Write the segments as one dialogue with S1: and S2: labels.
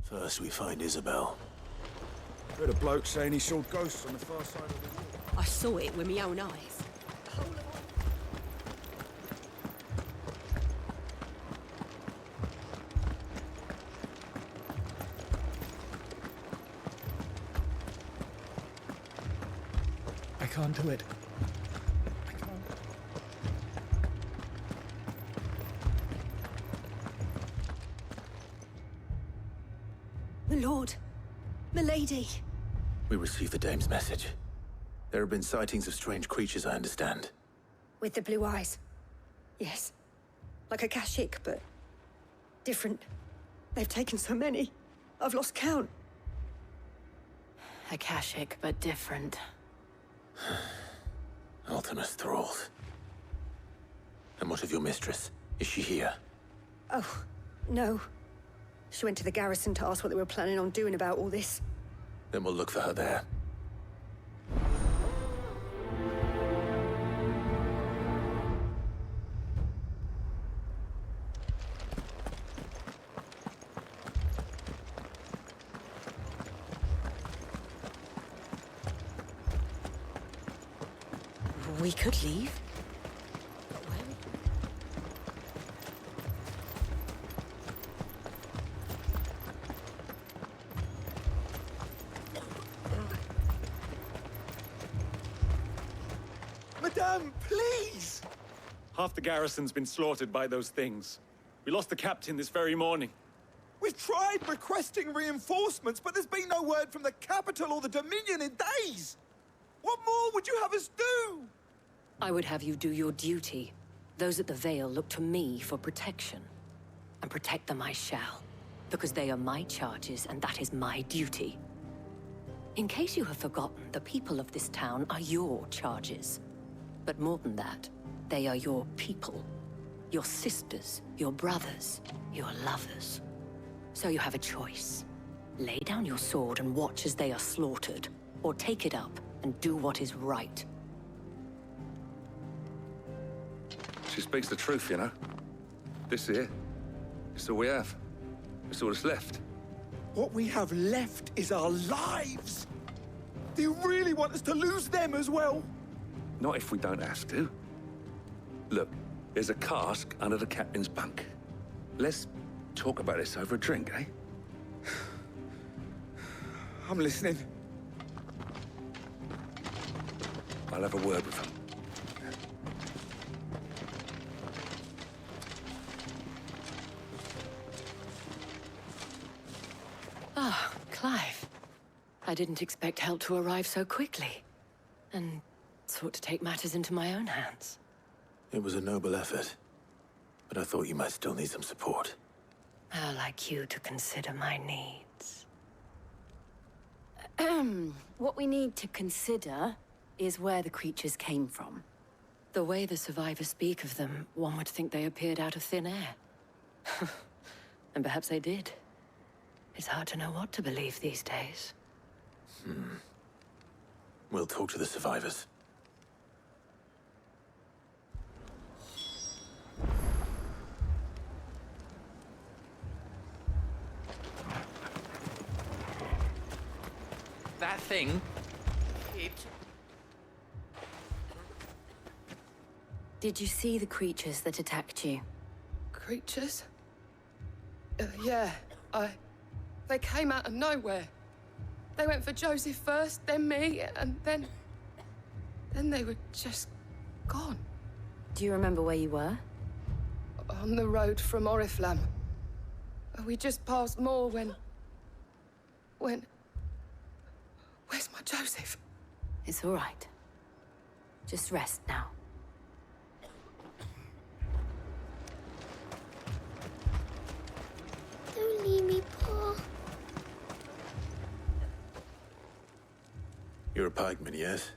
S1: First we find Isabel.
S2: Heard a bloke saying he saw ghosts on the far side of the wall.
S3: I saw it with my own eyes.
S2: I can't do it. I can't.
S3: My lord, milady.
S1: We received the dame's message. There have been sightings of strange creatures, I understand.
S3: With the blue eyes. Yes. Like a Kashik, but different. They've taken so many. I've lost count.
S4: Akashic, but different.
S1: Ultimus thralls. And what of your mistress? Is she here?
S3: Oh, no. She went to the garrison to ask what they were planning on doing about all this.
S1: Then we'll look for her there.
S3: We could leave. But where?
S5: Madame, please! Half the garrison's been slaughtered by those things. We lost the captain this very morning.
S2: We've tried requesting reinforcements, but there's been no word from the capital or the Dominion in days! What more would you have us do?
S4: I would have you do your duty. Those at the Vale look to me for protection. And protect them I shall. Because they are my charges, and that is my duty. In case you have forgotten, the people of this town are your charges. But more than that, they are your people. Your sisters, your brothers, your lovers. So you have a choice. Lay down your sword and watch as they are slaughtered, or take it up and do what is right.
S6: She speaks the truth, you know. This here, it's all we have. It's all that's left.
S2: What we have left is our lives! Do you really want us to lose them as well?
S6: Not if we don't have to. Look, there's a cask under the captain's bunk. Let's talk about this over a drink, eh?
S2: I'm listening.
S6: I'll have a word with him.
S4: Ah, Clive. I didn't expect help to arrive so quickly. And sought to take matters into my own hands.
S1: It was a noble effort. But I thought you might still need some support.
S4: How like you to consider my needs.
S7: What we need to consider is where the creatures came from.
S4: The way the survivors speak of them, one would think they appeared out of thin air. And perhaps they did. It's hard to know what to believe these days.
S1: We'll talk to the survivors.
S8: That thing...
S7: Did you see the creatures that attacked you?
S9: Creatures? Yeah, They came out of nowhere. They went for Joseph first, then me, and then they were just gone.
S7: Do you remember where you were?
S9: On the road from Oriflamme. We just passed Moor when... Where's my Joseph?
S7: It's all right. Just rest now.
S10: Don't leave me, Paul.
S1: You're a pikeman, yes?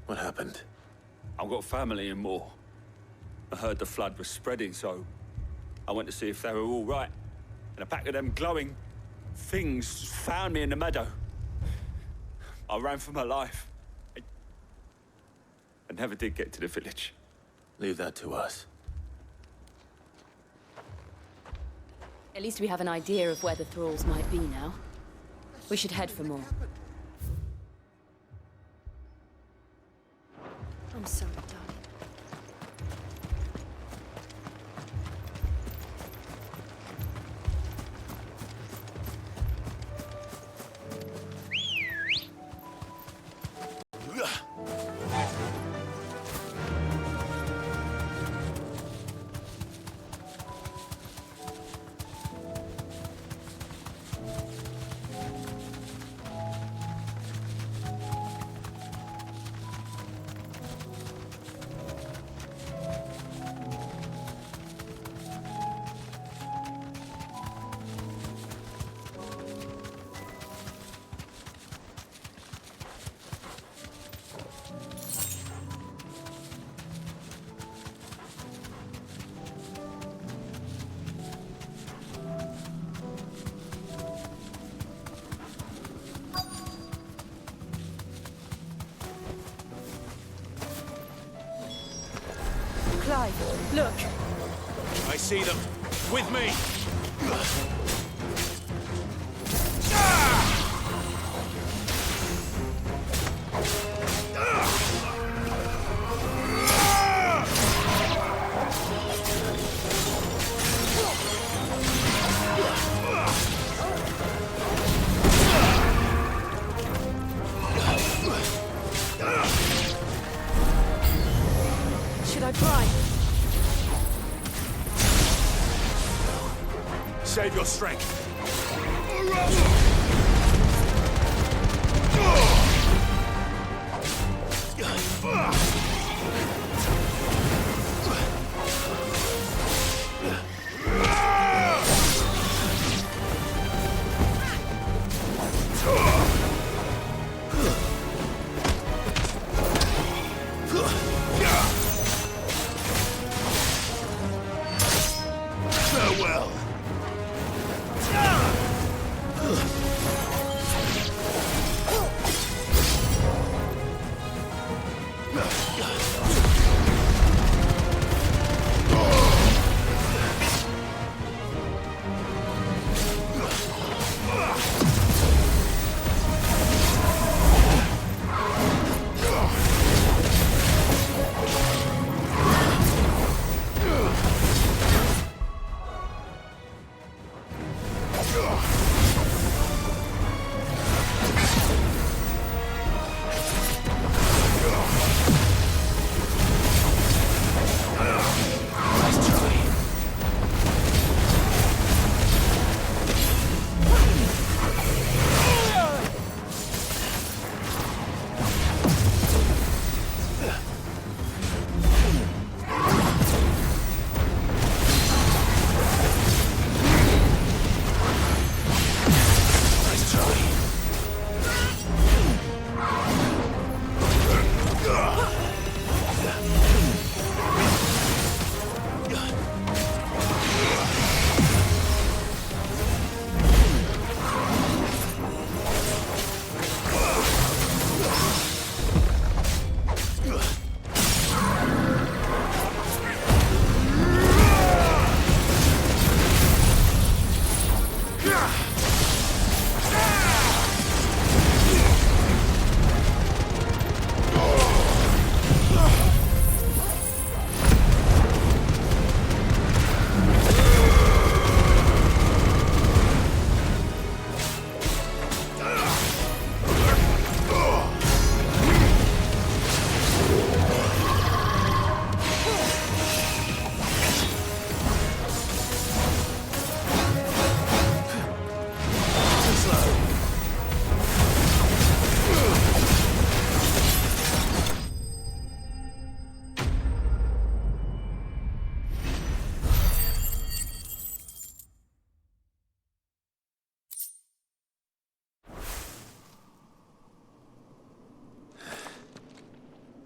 S1: What happened?
S5: I've got family in Moor. I heard the flood was spreading, so I went to see if they were all right. And a pack of them glowing things found me in the meadow. I ran for my life. I never did get to the village.
S1: Leave that to us.
S7: At least we have an idea of where the thralls might be now. We should head for more.
S3: I'm sorry, darling.
S7: Clive, look!
S1: I see them. With me!
S7: Should I try?
S1: Save your strength. Farewell.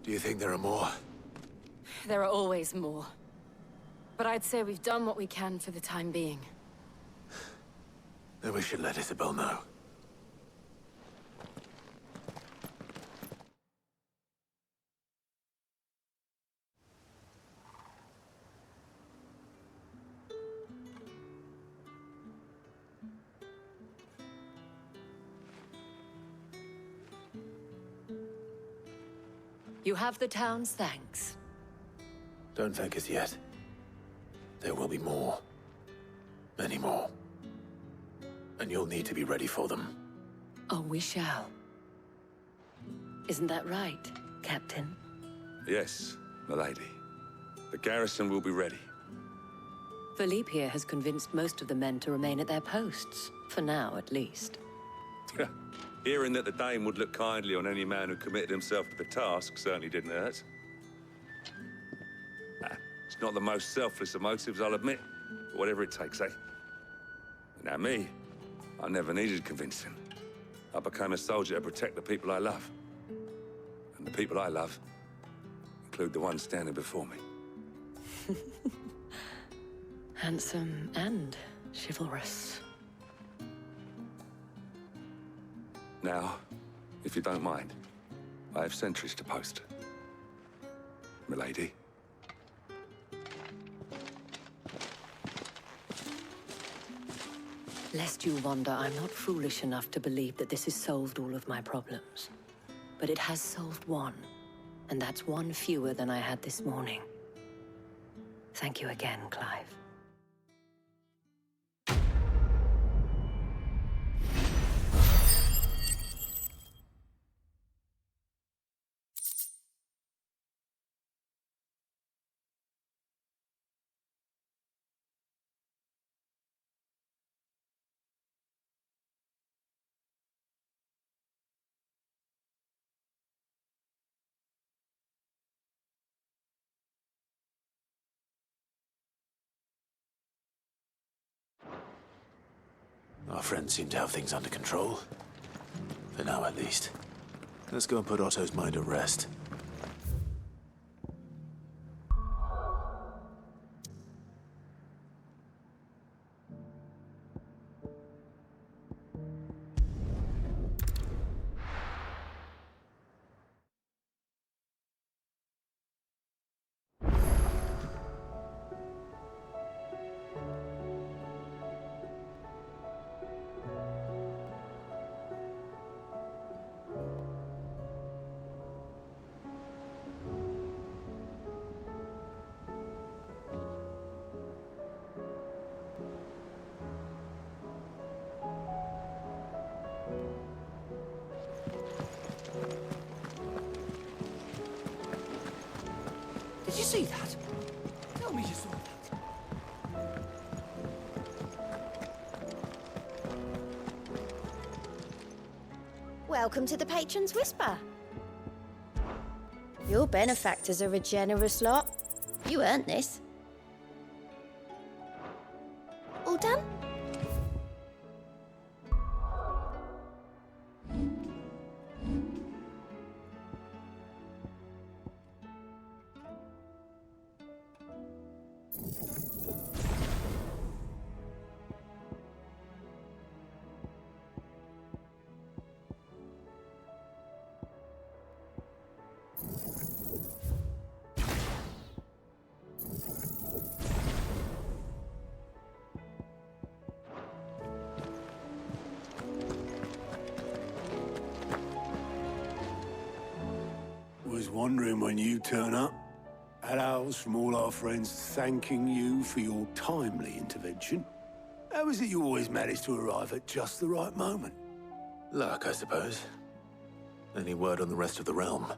S1: Do you think there are more?
S7: There are always more. But I'd say we've done what we can for the time being.
S1: Then we should let Isabel know.
S4: You have the town's thanks.
S1: Don't thank us yet. There will be more. Many more. And you'll need to be ready for them.
S4: Oh, we shall. Isn't that right, Captain?
S6: Yes, milady. The garrison will be ready.
S4: Philippe here has convinced most of the men to remain at their posts. For now, at least.
S6: Hearing that the Dane would look kindly on any man who committed himself to the task certainly didn't hurt. It's not the most selfless of motives, I'll admit. But whatever it takes, eh? Now me, I never needed convincing. I became a soldier to protect the people I love. And the people I love include the ones standing before me.
S4: Handsome and chivalrous.
S6: Now, if you don't mind, I have sentries to post. Milady,
S4: Lest you wonder, I'm not foolish enough to believe that this has solved all of my problems. But it has solved one, and that's one fewer than I had this morning. Thank you again, Clive.
S1: Our friends seem to have things under control. For now, at least. Let's go and put Otto's mind at rest.
S8: Did you see that? Tell me you saw that.
S10: Welcome to the Patron's Whisper. Your benefactors are a generous lot. You earned this. All done?
S11: Was wondering when you turn up. Hellos from all our friends thanking you for your timely intervention. How is it you always manage to arrive at just the right moment?
S1: Luck, I suppose. Any word on the rest of the realm?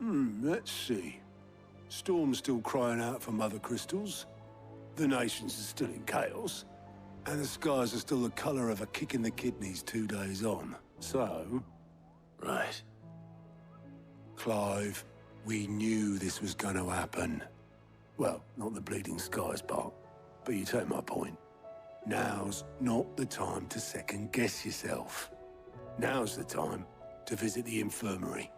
S11: Let's see. Storm's still crying out for mother crystals. The nations are still in chaos. And the skies are still the color of a kick in the kidneys 2 days on. So...
S1: Right.
S11: Clive, we knew this was going to happen. Well, not the bleeding skies part, but you take my point. Now's not the time to second-guess yourself. Now's the time to visit the infirmary.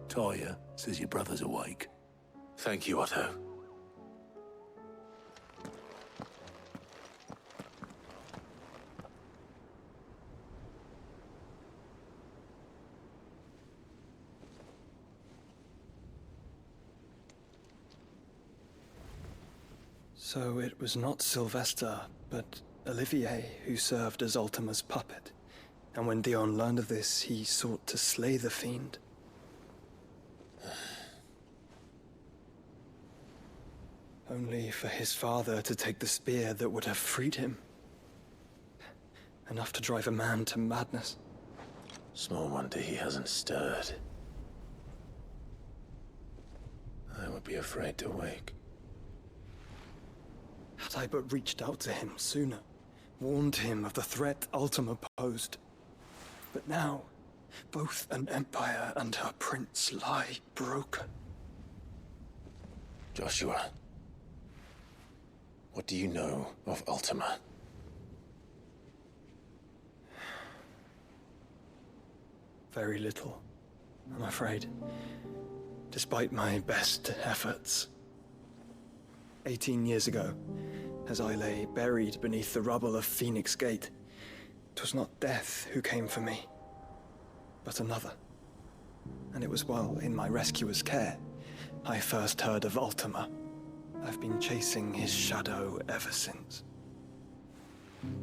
S11: Talia says your brother's awake.
S1: Thank you, Otto.
S12: So it was not Sylvester, but Olivier who served as Ultima's puppet. And when Dion learned of this, he sought to slay the fiend. Only for his father to take the spear that would have freed him. Enough to drive a man to madness.
S1: Small wonder he hasn't stirred. I would be afraid to wake.
S12: Had I but reached out to him sooner, warned him of the threat Ultima posed. But now, both an empire and her prince lie broken.
S1: Joshua, what do you know of Ultima?
S12: Very little, I'm afraid. Despite my best efforts. 18 years ago, as I lay buried beneath the rubble of Phoenix Gate, 'twas not death who came for me, but another. And it was while in my rescuer's care, I first heard of Ultima. I've been chasing his shadow ever since.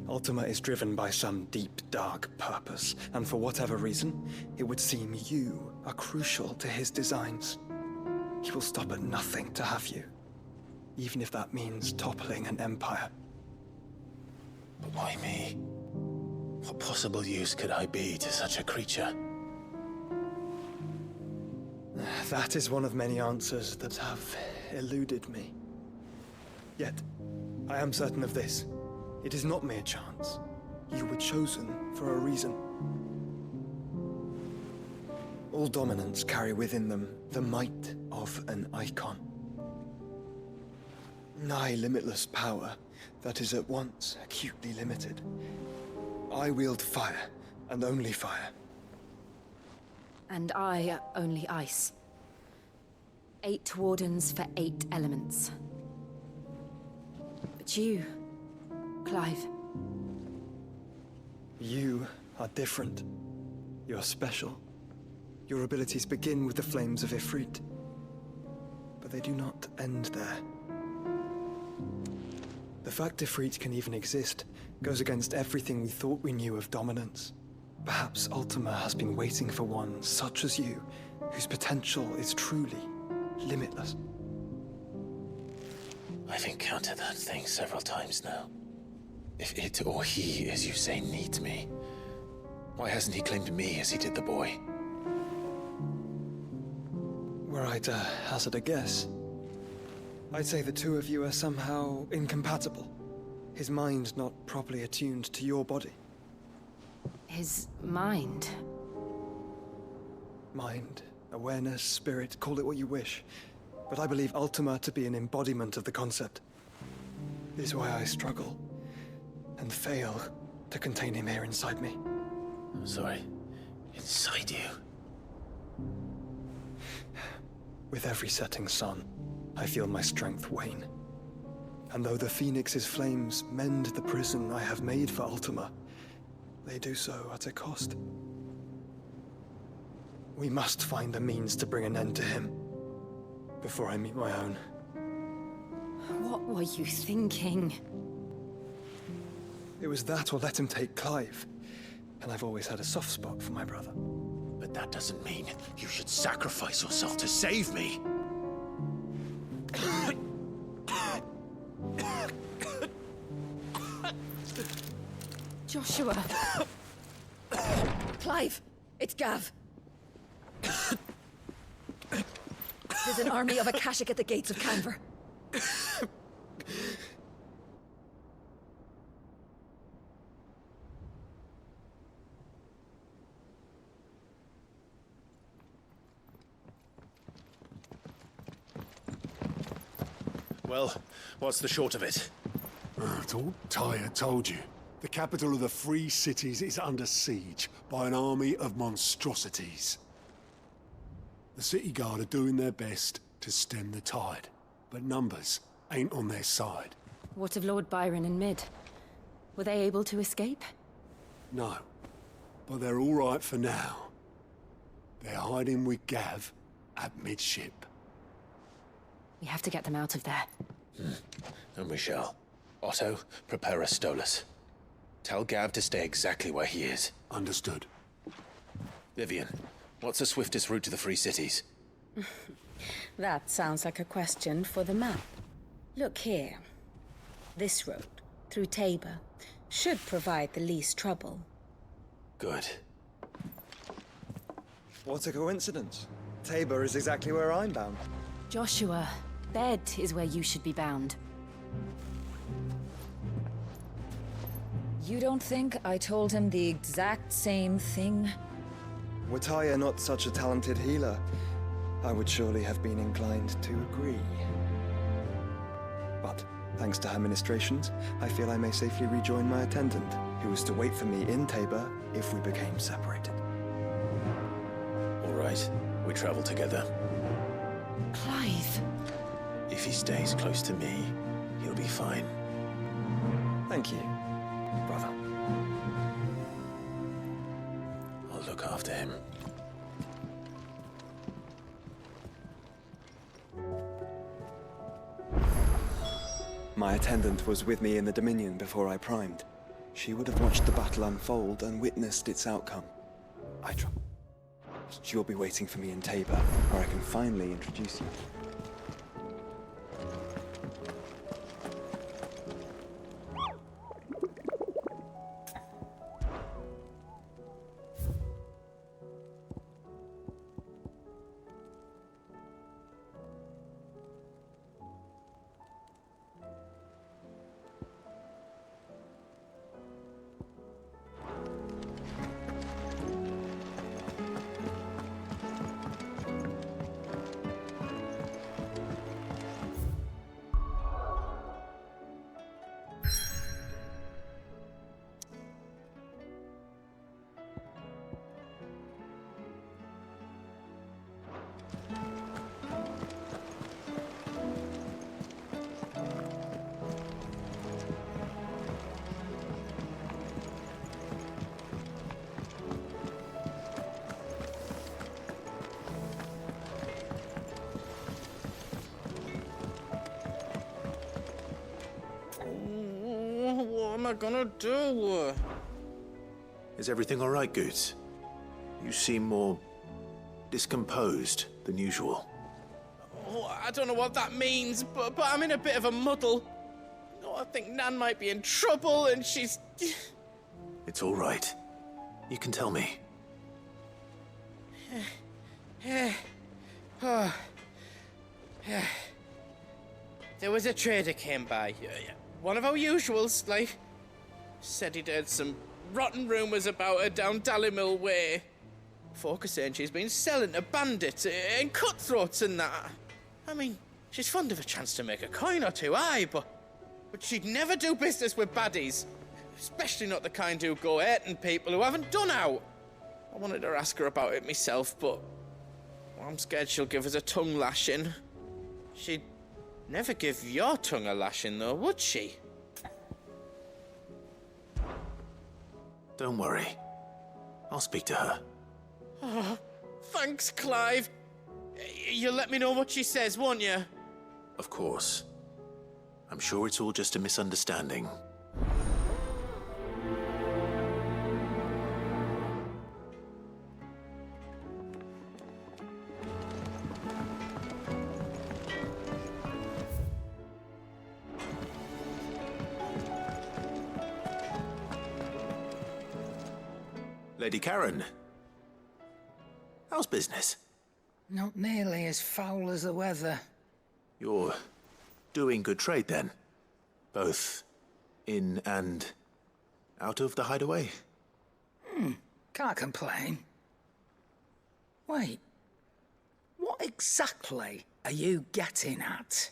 S12: Ultima is driven by some deep, dark purpose, and for whatever reason, it would seem you are crucial to his designs. He will stop at nothing to have you, even if that means toppling an empire.
S1: But why me? What possible use could I be to such a creature?
S12: That is one of many answers that have eluded me. Yet, I am certain of this. It is not mere chance. You were chosen for a reason. All dominants carry within them the might of an icon. Nigh limitless power that is at once acutely limited. I wield fire, and only fire.
S7: And I only ice. 8 wardens for 8 elements. But you, Clive.
S12: You are different. You're special. Your abilities begin with the flames of Ifrit. But they do not end there. The fact Ifrit can even exist goes against everything we thought we knew of dominance. Perhaps Ultima has been waiting for one such as you, whose potential is truly limitless.
S1: I've encountered that thing several times now. If it or he, as you say, needs me, why hasn't he claimed me as he did the boy?
S12: Were I to hazard a guess, I'd say the two of you are somehow incompatible. His mind not properly attuned to your body.
S7: His mind?
S12: Mind, awareness, spirit, call it what you wish. But I believe Ultima to be an embodiment of the concept. This is why I struggle and fail to contain him here inside me.
S1: I'm sorry. Inside you?
S12: With every setting sun, I feel my strength wane. And though the Phoenix's flames mend the prison I have made for Ultima, they do so at a cost. We must find a means to bring an end to him before I meet my own.
S7: What were you thinking?
S12: It was that or let him take Clive. And I've always had a soft spot for my brother.
S1: But that doesn't mean you should sacrifice yourself to save me.
S3: Joshua! Clive! It's Gav! There's an army of Akashic at the gates of Canver.
S1: Well, what's the short of it?
S11: I thought Tyre told you. The capital of the Free Cities is under siege by an army of monstrosities. The City Guard are doing their best to stem the tide, but numbers ain't on their side.
S7: What of Lord Byron and Mid? Were they able to escape?
S11: No, but they're all right for now. They're hiding with Gav at midship.
S7: We have to get them out of there.
S1: And we shall. Otto, prepare a Stolas. Tell Gav to stay exactly where he is.
S11: Understood.
S1: Vivian, what's the swiftest route to the Free Cities?
S13: That sounds like a question for the map. Look here. This road, through Tabor, should provide the least trouble.
S1: Good.
S12: What a coincidence. Tabor is exactly where I'm bound.
S7: Joshua, bed is where you should be bound.
S13: You don't think I told him the exact same thing?
S12: Were Tyre not such a talented healer, I would surely have been inclined to agree. But, thanks to her ministrations, I feel I may safely rejoin my attendant, who was to wait for me in Tabor if we became separated.
S1: All right, we travel together.
S7: Clive!
S1: If he stays close to me, he'll be fine.
S12: Thank you, brother.
S1: I'll look after him.
S12: My attendant was with me in the Dominion before I primed. She would have watched the battle unfold and witnessed its outcome. You'll be waiting for me in Tabor, where I can finally introduce you.
S14: What am I gonna do?
S1: Is everything all right, Goots? You seem more discomposed than usual.
S14: Oh, I don't know what that means, but I'm in a bit of a muddle. Oh, I think Nan might be in trouble, and she's...
S1: It's all right. You can tell me.
S14: There was a trader came by. One of our usuals, like. Said he'd heard some rotten rumours about her down Dallimil Way. Folk are saying she's been selling to bandits and cutthroats and that. I mean, she's fond of a chance to make a coin or two, aye, but she'd never do business with baddies. Especially not the kind who go hurting people who haven't done out. I wanted to ask her about it myself, but I'm scared she'll give us a tongue lashing. She'd never give your tongue a lashing, though, would she?
S1: Don't worry. I'll speak to her.
S14: Oh, thanks, Clive. You'll let me know what she says, won't you?
S1: Of course. I'm sure it's all just a misunderstanding. Lady Karen, how's business?
S8: Not nearly as foul as the weather.
S1: You're doing good trade then? Both in and out of the hideaway?
S8: Can't complain. Wait, what exactly are you getting at?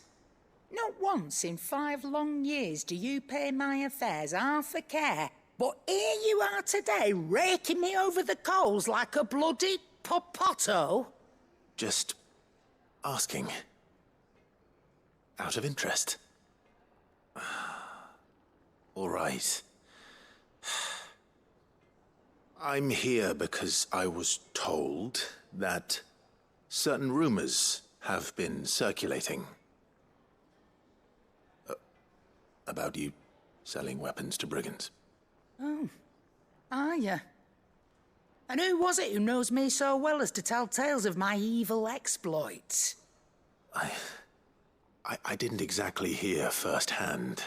S13: Not once in 5 long years do you pay my affairs half a care. But here you are today, raking me over the coals like a bloody popoto.
S1: Just asking. Out of interest. All right. I'm here because I was told that certain rumors have been circulating. About you selling weapons to brigands.
S8: Oh, are you? And who was it who knows me so well as to tell tales of my evil exploits?
S1: I didn't exactly hear firsthand.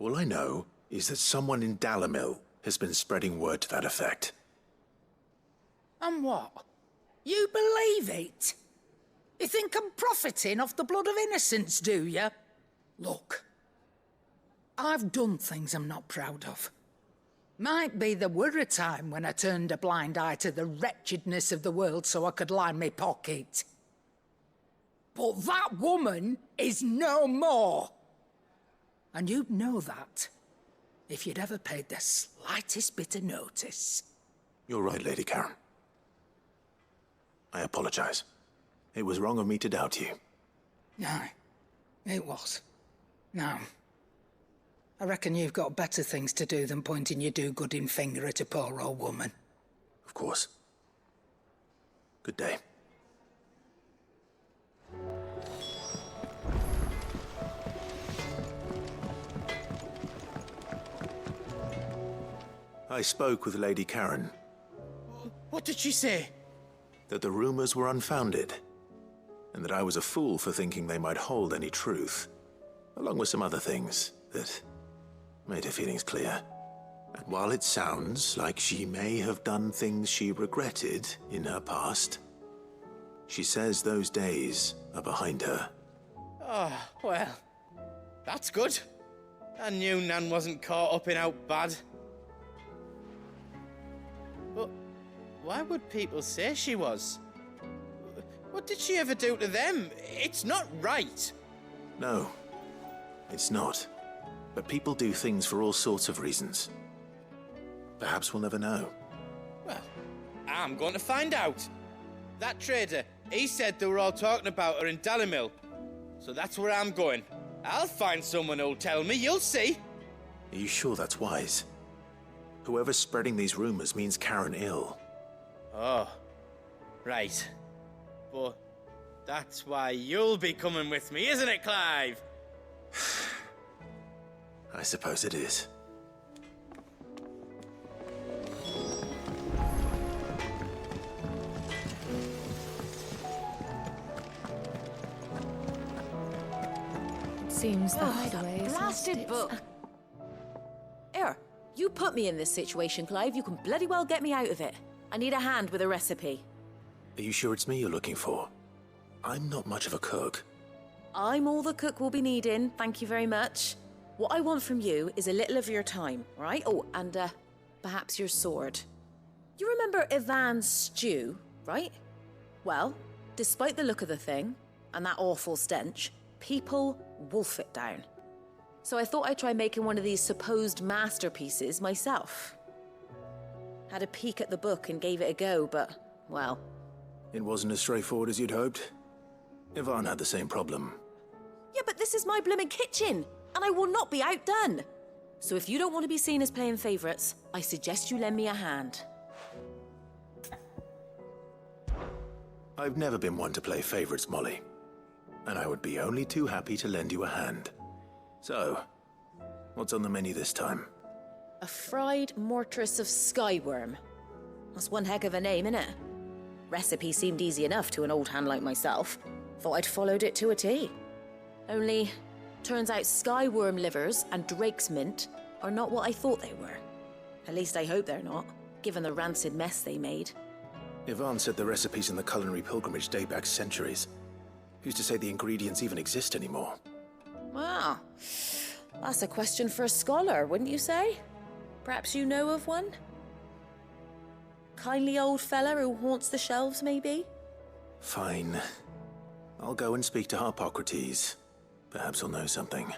S1: All I know is that someone in Dallimil has been spreading word to that effect.
S8: And what? You believe it? You think I'm profiting off the blood of innocents, do you? Look, I've done things I'm not proud of. Might be there were a time when I turned a blind eye to the wretchedness of the world so I could line my pocket. But that woman is no more. And you'd know that if you'd ever paid the slightest bit of notice.
S1: You're right, Lady Karen. I apologize. It was wrong of me to doubt you.
S8: No, it was. Now, I reckon you've got better things to do than pointing your do-gooding finger at a poor old woman.
S1: Of course. Good day. I spoke with Lady Karen.
S14: What did she say?
S1: That the rumors were unfounded, and that I was a fool for thinking they might hold any truth, along with some other things that made her feelings clear. And while it sounds like she may have done things she regretted in her past, she says those days are behind her.
S14: Oh, well, that's good. I knew Nan wasn't caught up in out bad. But why would people say she was? What did she ever do to them? It's not right.
S1: No, it's not. But people do things for all sorts of reasons. Perhaps we'll never know.
S14: Well, I'm going to find out. That trader, he said they were all talking about her in Dalimil. So that's where I'm going. I'll find someone who'll tell me, you'll see.
S1: Are you sure that's wise? Whoever's spreading these rumors means Karen ill.
S14: Oh, right. But that's why you'll be coming with me, isn't it, Clive?
S1: I suppose it is.
S15: Seems the hideaway is
S16: blasted book. Here, you put me in this situation, Clive. You can bloody well get me out of it. I need a hand with a recipe.
S1: Are you sure it's me you're looking for? I'm not much of a cook.
S16: I'm all the cook will be needing, thank you very much. What I want from you is a little of your time, right? Oh, and perhaps your sword. You remember Ivan's stew, right? Well, despite the look of the thing, and that awful stench, people wolf it down. So I thought I'd try making one of these supposed masterpieces myself. Had a peek at the book and gave it a go, but, well...
S1: It wasn't as straightforward as you'd hoped. Ivan had the same problem.
S16: Yeah, but this is my blimmin' kitchen, and I will not be outdone. So if you don't want to be seen as playing favourites, I suggest you lend me a hand.
S1: I've never been one to play favourites, Molly. And I would be only too happy to lend you a hand. So, what's on the menu this time?
S16: A fried mortress of skyworm. That's one heck of a name, innit? Recipe seemed easy enough to an old hand like myself. Thought I'd followed it to a T. Only, turns out skyworm livers and drake's mint are not what I thought they were. At least I hope they're not, given the rancid mess they made.
S1: Ivan said the recipes in the culinary pilgrimage date back centuries. Who's to say the ingredients even exist anymore?
S16: Well, that's a question for a scholar, wouldn't you say? Perhaps you know of one? Kindly old fella who haunts the shelves, maybe?
S1: Fine. I'll go and speak to Harpocrates. Perhaps he'll know something.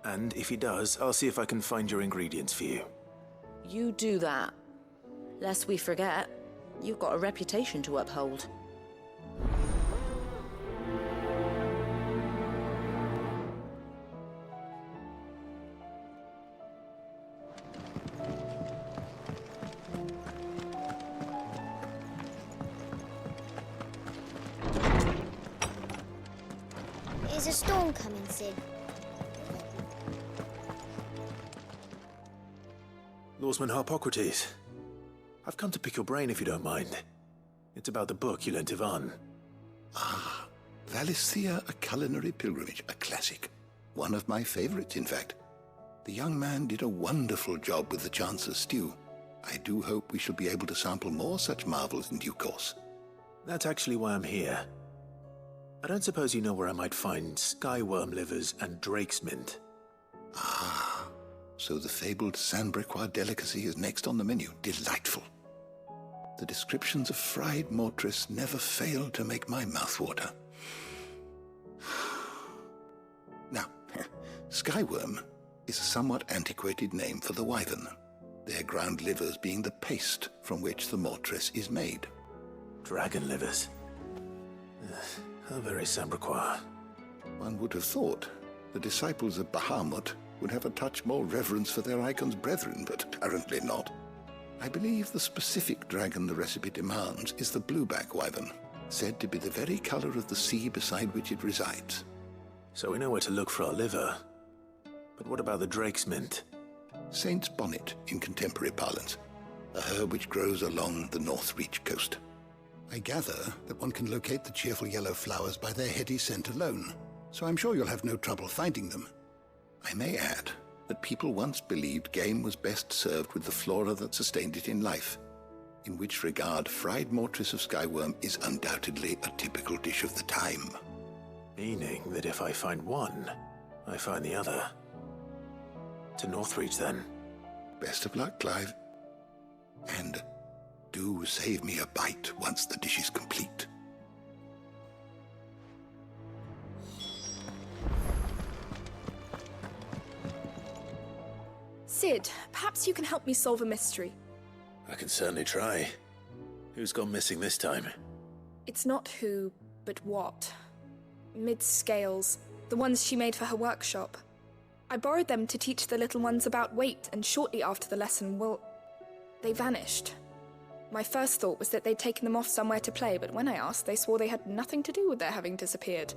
S1: And if he does, I'll see if I can find your ingredients for you.
S16: You do that. Lest we forget, you've got a reputation to uphold.
S10: Is a storm coming, Sid?
S1: Lawsman Harpocrates. I've come to pick your brain if you don't mind. It's about the book you lent Ivan.
S17: Ah, Valisthea, a culinary pilgrimage, a classic. One of my favorites, in fact. The young man did a wonderful job with the Chance's stew. I do hope we shall be able to sample more such marvels in due course.
S1: That's actually why I'm here. I don't suppose you know where I might find skyworm livers and drake's mint.
S17: Ah, so the fabled Sanbriquois delicacy is next on the menu. Delightful. The descriptions of fried mortress never fail to make my mouth water. Now, skyworm is a somewhat antiquated name for the wyvern, their ground livers being the paste from which the mortress is made.
S1: Dragon livers. How very Sanbriquois.
S17: One would have thought the disciples of Bahamut would have a touch more reverence for their icon's brethren, but apparently not. I believe the specific dragon the recipe demands is the blueback wyvern, said to be the very color of the sea beside which it resides.
S1: So we know where to look for our liver. But what about the drake's mint?
S17: Saint's bonnet in contemporary parlance. a herb which grows along the North Reach coast. I gather that one can locate the cheerful yellow flowers by their heady scent alone, so I'm sure you'll have no trouble finding them. I may add that people once believed game was best served with the flora that sustained it in life, in which regard fried mortress of skyworm is undoubtedly a typical dish of the time.
S1: Meaning that if I find one, I find the other. To Northreach, then.
S17: Best of luck, Clive. And do save me a bite once the dish is complete.
S15: Sid, perhaps you can help me solve a mystery.
S1: I can certainly try. Who's gone missing this time?
S15: It's not who, but what. Mid's scales, the ones she made for her workshop. I borrowed them to teach the little ones about weight, and shortly after the lesson, well, they vanished. My first thought was that they'd taken them off somewhere to play, but when I asked, they swore they had nothing to do with their having disappeared.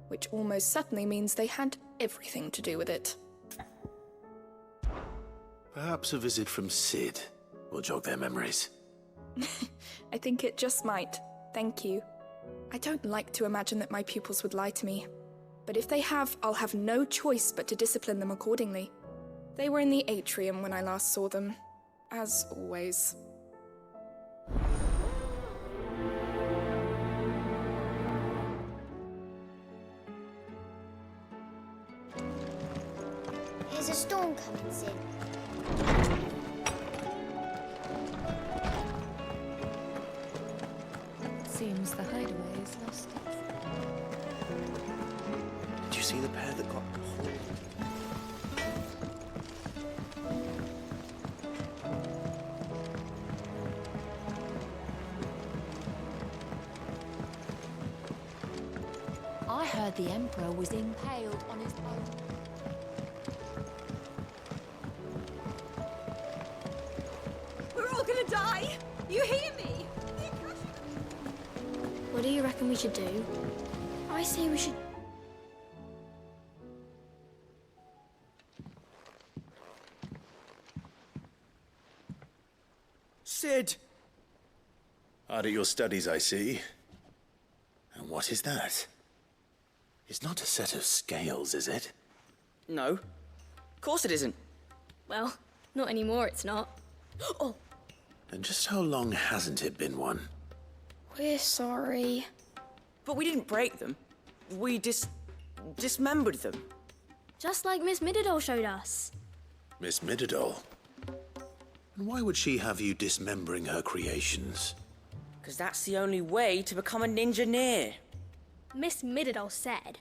S15: Which almost certainly means they had everything to do with it.
S1: Perhaps a visit from Sid will jog their memories.
S15: I think it just might. Thank you. I don't like to imagine that my pupils would lie to me. But if they have, I'll have no choice but to discipline them accordingly. They were in the atrium when I last saw them. As always.
S10: Here's a storm coming, Sid.
S18: Seems the hideaway is lost.
S1: Did you see the pair that got caught?
S18: I heard the Emperor was impaled on his boat.
S3: We're all gonna die! You hear me?
S19: What do you reckon we should do? I say we should...
S1: Sid! Hard at your studies, I see. And what is that? It's not a set of scales, is it?
S20: No. Of course it isn't.
S19: Well, not anymore, it's not. Oh!
S1: And just how long hasn't it been one?
S19: We're sorry.
S20: But we didn't break them. We dismembered them.
S19: Just like Miss Mididol showed us.
S1: Miss Mididol? And why would she have you dismembering her creations?
S20: Because that's the only way to become a ninja-neer.
S19: Miss Mididol said,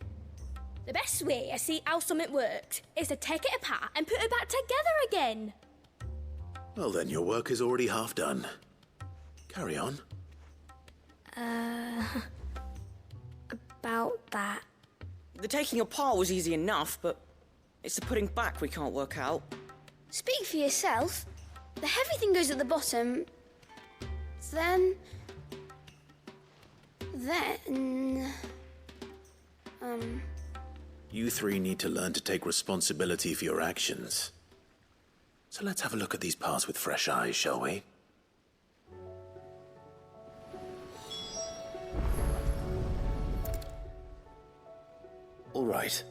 S19: the best way to see how something works is to take it apart and put it back together again.
S1: Well then, your work is already half done. Carry on.
S19: About that.
S20: The taking apart was easy enough, but it's the putting back we can't work out.
S19: Speak for yourself. The heavy thing goes at the bottom. Then...
S1: You three need to learn to take responsibility for your actions. So let's have a look at these parts with fresh eyes, shall we? All right.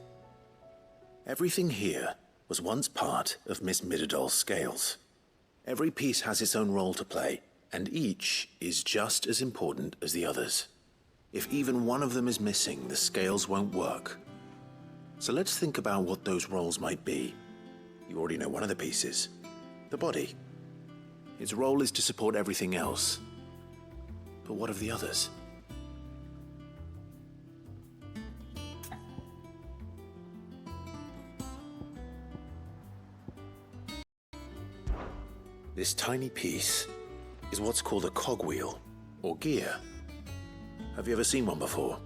S1: Everything here was once part of Miss Mididol's scales. Every piece has its own role to play, and each is just as important as the others. If even one of them is missing, the scales won't work. So let's think about what those roles might be. You already know one of the pieces, the body. Its role is to support everything else. But what of the others? This tiny piece is what's called a cogwheel, or gear. Have you ever seen one before?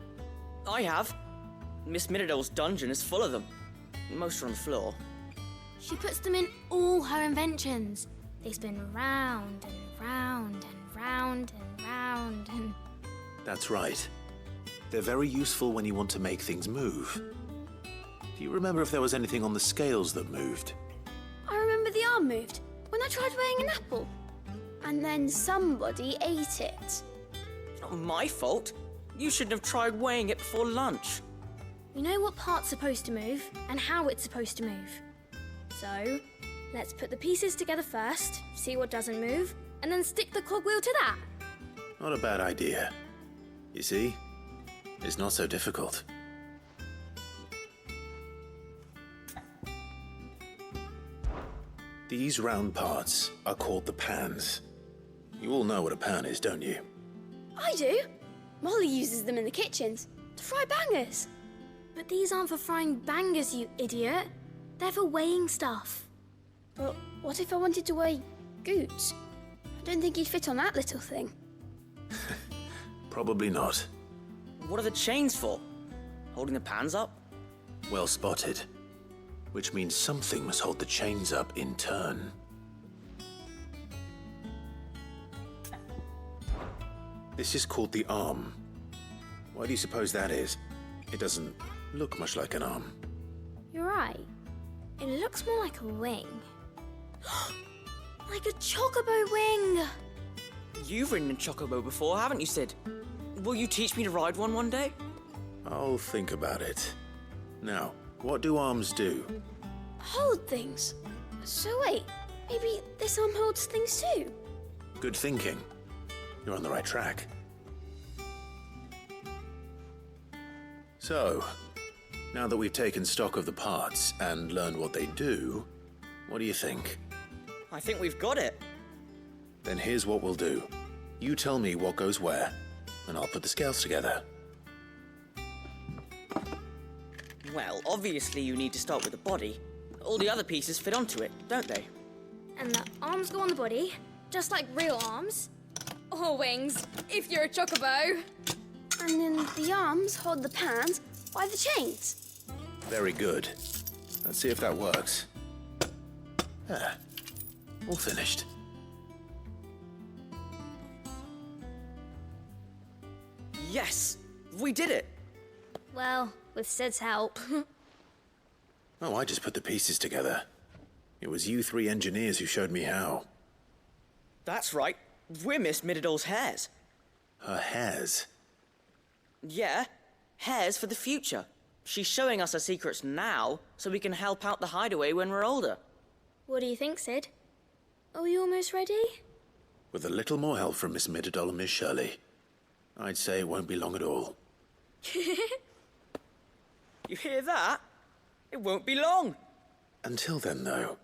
S20: I have. Miss Mididol's dungeon is full of them. Most are on the floor.
S19: She puts them in all her inventions. They spin round and round and round and round and...
S1: That's right. They're very useful when you want to make things move. Do you remember if there was anything on the scales that moved?
S19: I remember the arm moved when I tried weighing an apple.
S21: And then somebody ate it.
S20: It's not my fault. You shouldn't have tried weighing it before lunch.
S19: We know what part's supposed to move and how it's supposed to move. So, let's put the pieces together first, see what doesn't move, and then stick the cogwheel to that.
S1: Not a bad idea. You see? It's not so difficult. These round parts are called the pans. You all know what a pan is, don't you?
S21: I do. Molly uses them in the kitchens to fry bangers.
S19: But these aren't for frying bangers, you idiot. They're for weighing stuff.
S21: But what if I wanted to weigh Goots? I don't think he'd fit on that little thing.
S1: Probably not.
S20: What are the chains for? Holding the pans up?
S1: Well spotted. Which means something must hold the chains up in turn. This is called the arm. Why do you suppose that is? It doesn't look much like an arm.
S19: You're right. It looks more like a wing. Like a chocobo wing!
S20: You've ridden a chocobo before, haven't you, Sid? Will you teach me to ride one day?
S1: I'll think about it. Now, what do arms do?
S21: Hold things. So wait, maybe this arm holds things too?
S1: Good thinking. You're on the right track. So, now that we've taken stock of the parts and learned what they do, what do you think?
S20: I think we've got it.
S1: Then here's what we'll do. You tell me what goes where, and I'll put the scales together.
S20: Well, obviously you need to start with the body. All the other pieces fit onto it, don't they?
S19: And the arms go on the body, just like real arms. Or wings, if you're a chocobo.
S21: And then the arms hold the pans by the chains.
S1: Very good. Let's see if that works. Ah, all finished.
S20: Yes! We did it!
S19: Well, with Sid's help.
S1: Oh, I just put the pieces together. It was you three engineers who showed me how.
S20: That's right. We're Miss Mididol's hares.
S1: Her hairs?
S20: Yeah, hares for the future. She's showing us her secrets now, so we can help out the hideaway when we're older.
S19: What do you think, Sid? Are we almost ready?
S1: With a little more help from Miss Mididol and Miss Shirley, I'd say it won't be long at all.
S20: You hear that? It won't be long.
S1: Until then, though,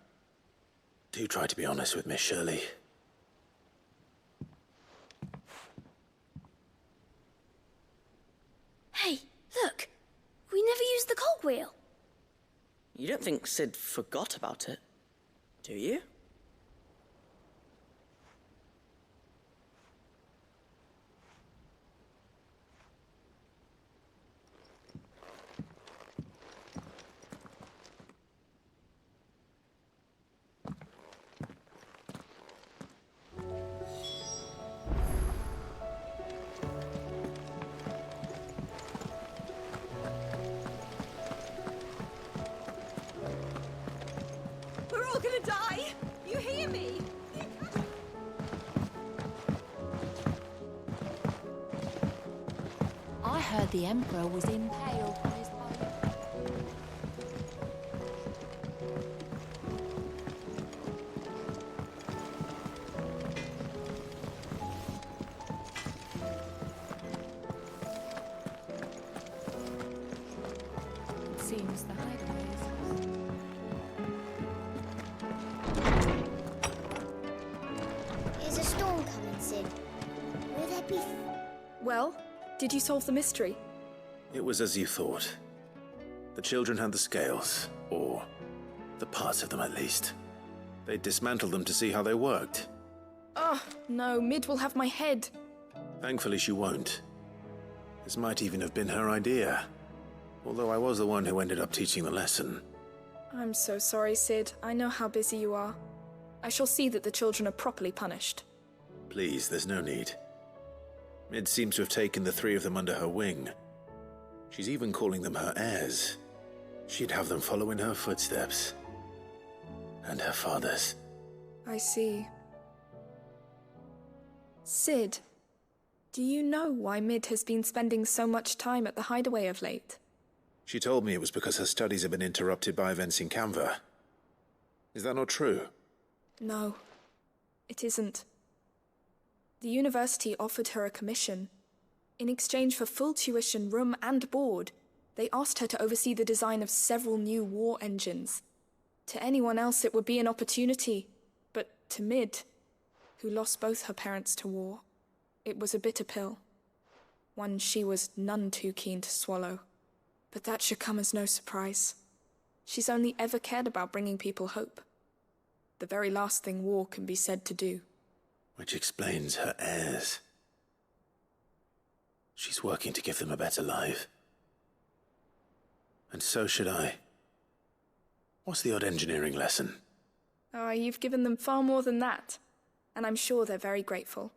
S1: do try to be honest with Miss Shirley.
S21: Hey, look! We never used the cogwheel.
S20: You don't think Sid forgot about it, do you?
S3: We're all gonna die! You hear me?
S18: I heard the Emperor was impaled on his bone. It seems the hideaways.
S21: Is a storm coming, Sid? Will there be...
S15: Well, did you solve the mystery?
S1: It was as you thought. The children had the scales, or the parts of them at least. They dismantled them to see how they worked.
S15: Oh, no, Mid will have my head.
S1: Thankfully she won't. This might even have been her idea. Although I was the one who ended up teaching the lesson.
S15: I'm so sorry, Sid. I know how busy you are. I shall see that the children are properly punished.
S1: Please, there's no need. Mid seems to have taken the three of them under her wing. She's even calling them her heirs. She'd have them follow in her footsteps. And her father's.
S15: I see. Sid, do you know why Mid has been spending so much time at the hideaway of late?
S1: She told me it was because her studies have been interrupted by events in Canva. Is that not true?
S15: No, it isn't. The university offered her a commission. In exchange for full tuition, room and board, they asked her to oversee the design of several new war engines. To anyone else it would be an opportunity, but to Mid, who lost both her parents to war, it was a bitter pill. One she was none too keen to swallow. But that should come as no surprise. She's only ever cared about bringing people hope. The very last thing war can be said to do.
S1: Which explains her heirs. She's working to give them a better life. And so should I. What's the odd engineering lesson?
S15: Oh, you've given them far more than that. And I'm sure they're very grateful.